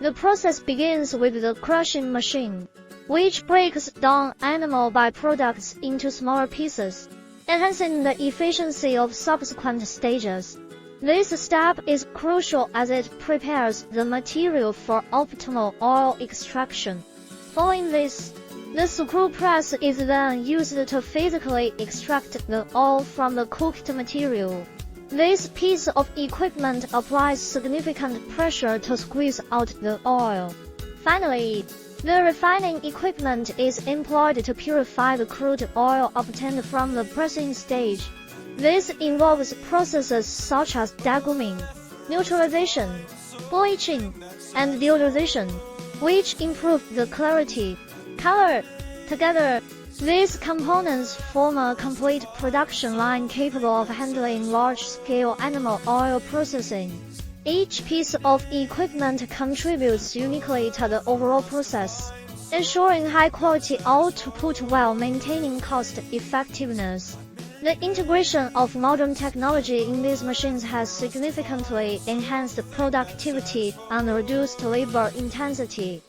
The process begins with the crushing machine, which breaks down animal byproducts into smaller pieces, enhancing the efficiency of subsequent stages. This step is crucial as it prepares the material for optimal oil extraction. Following this, the screw press is then used to physically extract the oil from the cooked material. This piece of equipment applies significant pressure to squeeze out the oil. Finally, the refining equipment is employed to purify the crude oil obtained from the pressing stage. This involves processes such as deguming, neutralization, bleaching, and deodorization, which improve the clarity, color. Together, these components form a complete production line capable of handling large-scale animal oil processing. Each piece of equipment contributes uniquely to the overall process, ensuring high-quality output while maintaining cost-effectiveness. The integration of modern technology in these machines has significantly enhanced productivity and reduced labor intensity.